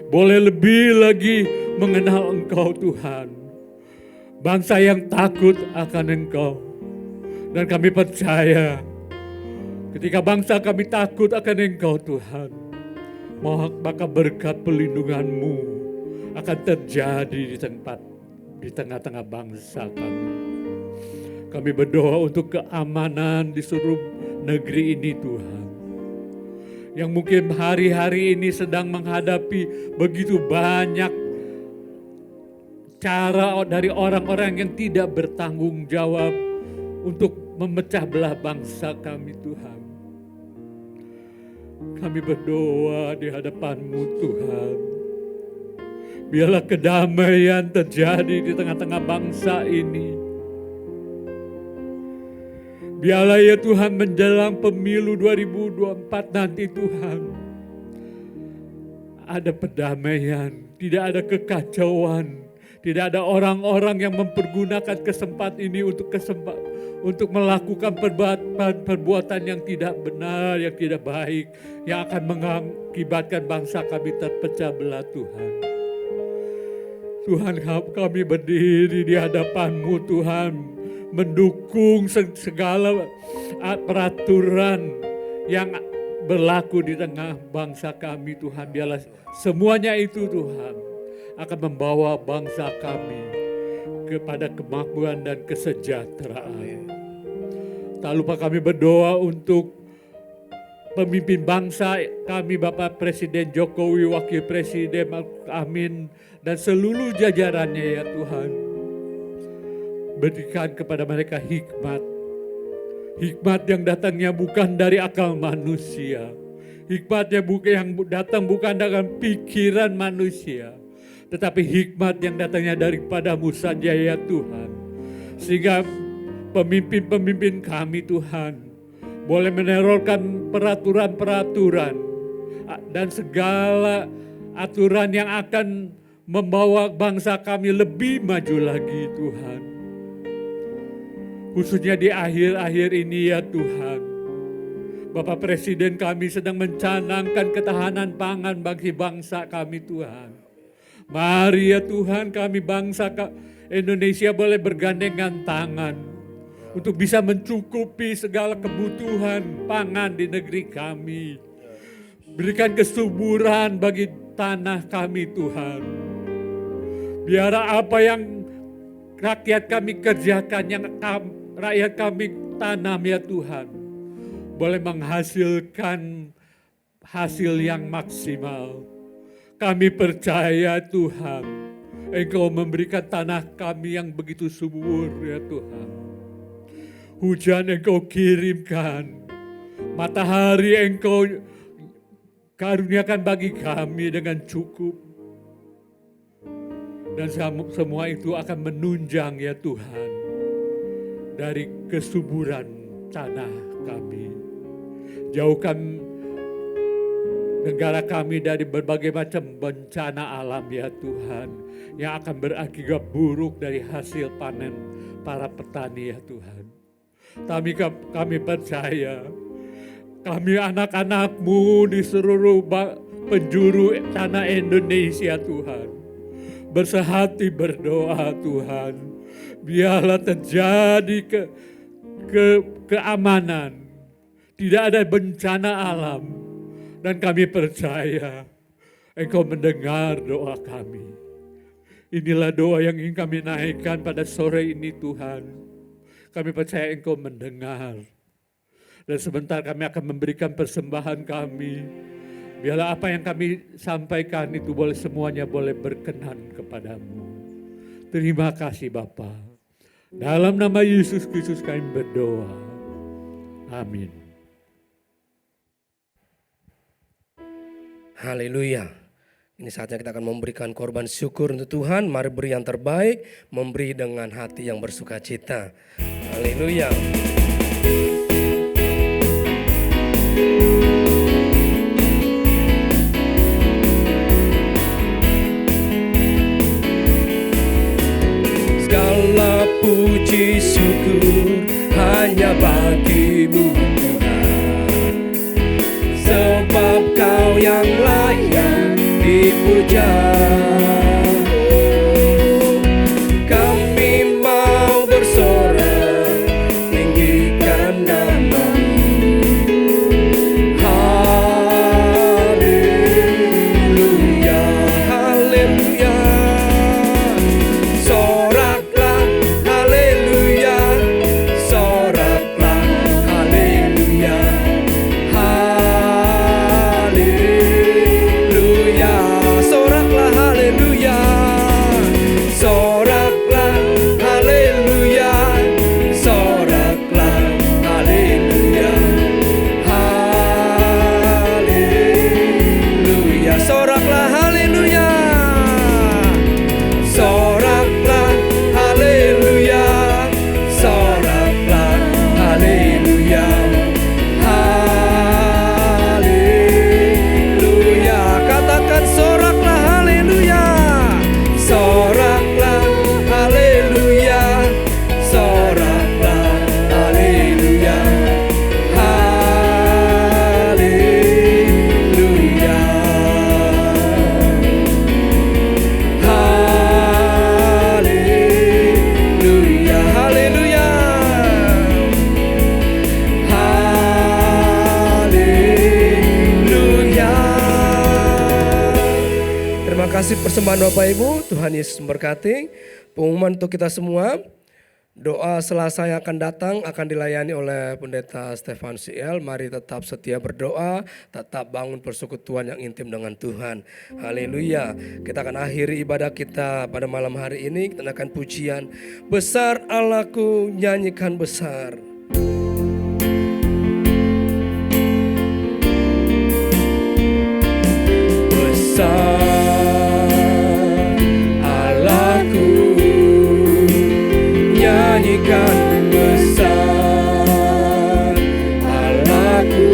boleh lebih lagi mengenal Engkau Tuhan. Bangsa yang takut akan Engkau. Dan kami percaya ketika bangsa kami takut akan Engkau Tuhan, maka berkat pelindungan-Mu akan terjadi di tengah-tengah bangsa kami. Kami berdoa untuk keamanan di seluruh negeri ini Tuhan. Yang mungkin hari-hari ini sedang menghadapi begitu banyak cara dari orang-orang yang tidak bertanggung jawab untuk memecah belah bangsa kami Tuhan. Kami berdoa di hadapan-Mu Tuhan. Biarlah kedamaian terjadi di tengah-tengah bangsa ini. Biarlah ya Tuhan menjelang pemilu 2024 nanti Tuhan, ada pendamaian, tidak ada kekacauan, tidak ada orang-orang yang mempergunakan kesempatan ini untuk melakukan perbuatan yang tidak benar, yang tidak baik, yang akan mengakibatkan bangsa kami terpecah belah Tuhan. Tuhan, kami berdiri di hadapan-Mu Tuhan, mendukung segala peraturan yang berlaku di tengah bangsa kami Tuhan. Biarlah semuanya itu Tuhan akan membawa bangsa kami kepada kemakmuran dan kesejahteraan. Tak lupa kami berdoa untuk pemimpin bangsa kami, Bapak Presiden Jokowi, Wakil Presiden Amin, dan seluruh jajarannya ya Tuhan. Berikan kepada mereka hikmat. Hikmat yang datangnya bukan dari akal manusia. Hikmatnya yang datang bukan dengan pikiran manusia. Tetapi hikmat yang datangnya daripada-Mu saja ya Tuhan. Sehingga pemimpin-pemimpin kami Tuhan boleh menerorkan peraturan-peraturan dan segala aturan yang akan membawa bangsa kami lebih maju lagi Tuhan. Khususnya di akhir-akhir ini ya Tuhan. Bapak Presiden kami sedang mencanangkan ketahanan pangan bagi bangsa kami Tuhan. Mari ya Tuhan, kami bangsa Indonesia boleh bergandengan tangan untuk bisa mencukupi segala kebutuhan pangan di negeri kami. Berikan kesuburan bagi tanah kami Tuhan. Biar apa yang rakyat kami kerjakan, yang rakyat kami tanam ya Tuhan, boleh menghasilkan hasil yang maksimal. Kami percaya Tuhan, Engkau memberikan tanah kami yang begitu subur ya Tuhan. Hujan Engkau kirimkan, matahari Engkau karuniakan bagi kami dengan cukup. Dan semua itu akan menunjang ya Tuhan dari kesuburan tanah kami. Jauhkan negara kami dari berbagai macam bencana alam ya Tuhan, yang akan berakibat buruk dari hasil panen para petani ya Tuhan. Kami percaya, kami anak-anak-Mu di seluruh penjuru tanah Indonesia Tuhan, bersehati berdoa Tuhan, biarlah terjadi keamanan, tidak ada bencana alam, dan kami percaya Engkau mendengar doa kami. Inilah doa yang ingin kami naikkan pada sore ini Tuhan. Kami percaya Engkau mendengar. Dan sebentar kami akan memberikan persembahan kami. Biarlah apa yang kami sampaikan itu semuanya boleh berkenan kepadamu. Terima kasih Bapa. Dalam nama Yesus Kristus kami berdoa. Amin. Haleluya. Ini saatnya kita akan memberikan korban syukur untuk Tuhan. Mari beri yang terbaik, memberi dengan hati yang bersuka cita. Haleluya. Segala puji syukur hanya bagimu Tuhan, sebab Kau yang layak dipuja. Kami mau bersorak tinggikan nama-Mu. Haleluya, haleluya. Soraklah haleluya, soraklah haleluya. Haleluya, soraklah haleluya. Soraklah haleluya, soraklah haleluya. Haleluya, soraklah haleluya. Soraklah haleluya, soraklah haleluya. Haleluya, katakan soraklah haleluya. Soraklah haleluya, soraklah haleluya. Haleluya. Haleluya, haleluya. Haleluya. Terima kasih persembahan Bapak Ibu. Tuhan Yesus memberkati. Pengumuman untuk kita semua. Doa Selasa yang akan datang akan dilayani oleh Pendeta Stefan CL. Mari tetap setia berdoa, tetap bangun persekutuan yang intim dengan Tuhan. Haleluya. Kita akan akhiri ibadah kita pada malam hari ini. Kita akan pujian. Besar Allahku, nyanyikan besar. Besar Allahku, nyanyikan besar Allahku,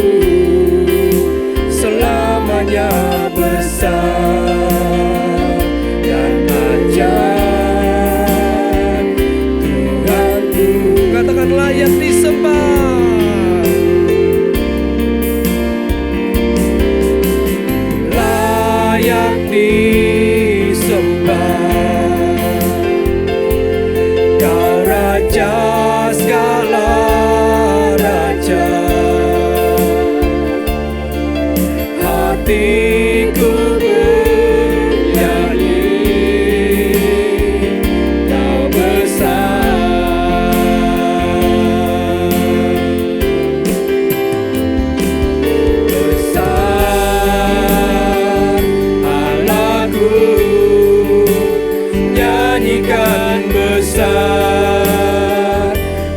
selamanya besar dan ajaib Tuhanku. Katakan layak disembah. Layak disembah, Kau Raja segala raja. Hatiku bernyanyi, Kau besar. Besar Allahku, nyanyikan besar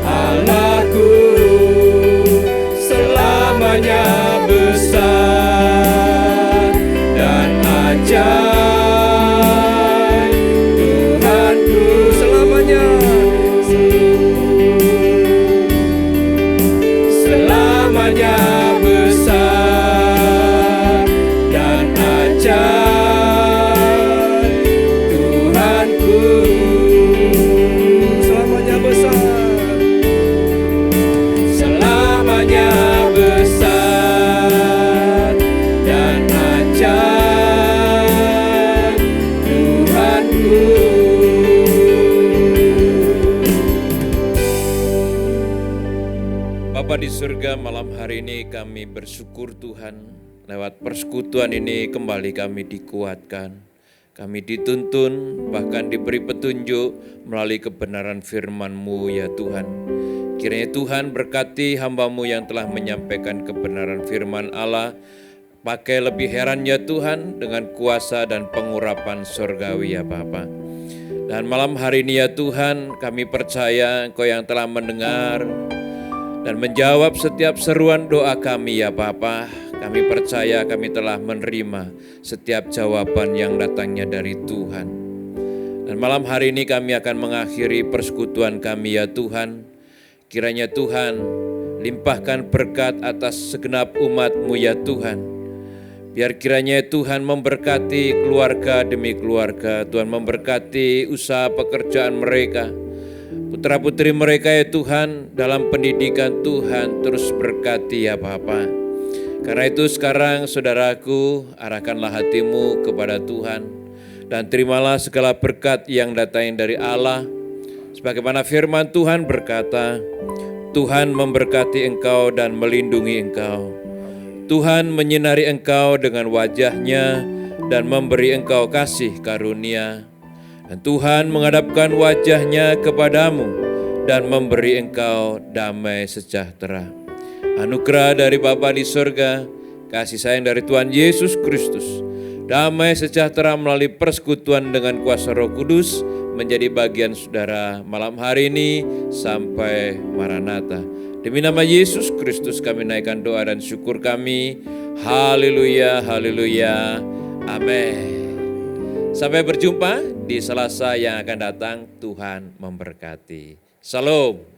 Allahku, selamanya besar dan ajaib Tuhanku. Selamanya, selamanya besar dan ajaib Tuhanku. Selamanya besar, selamanya besar dan ajaib Tuhanku. Bapa di surga, malam hari ini kami bersyukur Tuhan, lewat persekutuan ini kembali kami dikuatkan. Kami dituntun, bahkan diberi petunjuk melalui kebenaran firman-Mu ya Tuhan. Kiranya Tuhan berkati hamba-Mu yang telah menyampaikan kebenaran firman Allah. Pakai lebih heran ya Tuhan dengan kuasa dan pengurapan surgawi ya Bapa. Dan malam hari ini ya Tuhan, kami percaya Engkau yang telah mendengar dan menjawab setiap seruan doa kami ya Bapa. Kami percaya kami telah menerima setiap jawaban yang datangnya dari Tuhan. Dan malam hari ini kami akan mengakhiri persekutuan kami ya Tuhan. Kiranya Tuhan limpahkan berkat atas segenap umat-Mu ya Tuhan. Biar kiranya Tuhan memberkati keluarga demi keluarga. Tuhan memberkati usaha pekerjaan mereka. Putra-putri mereka ya Tuhan, dalam pendidikan Tuhan terus berkati ya Bapa. Karena itu sekarang saudaraku, arahkanlah hatimu kepada Tuhan dan terimalah segala berkat yang datang dari Allah. Sebagaimana firman Tuhan berkata, Tuhan memberkati engkau dan melindungi engkau. Tuhan menyinari engkau dengan wajah-Nya dan memberi engkau kasih karunia. Dan Tuhan menghadapkan wajah-Nya kepadamu dan memberi engkau damai sejahtera. Anugerah dari Bapa di surga, kasih sayang dari Tuhan Yesus Kristus, damai sejahtera melalui persekutuan dengan kuasa Roh Kudus menjadi bagian saudara malam hari ini sampai Maranatha. Demi nama Yesus Kristus kami naikkan doa dan syukur kami. Haleluya, haleluya, amin. Sampai berjumpa di Selasa yang akan datang. Tuhan memberkati. Salam.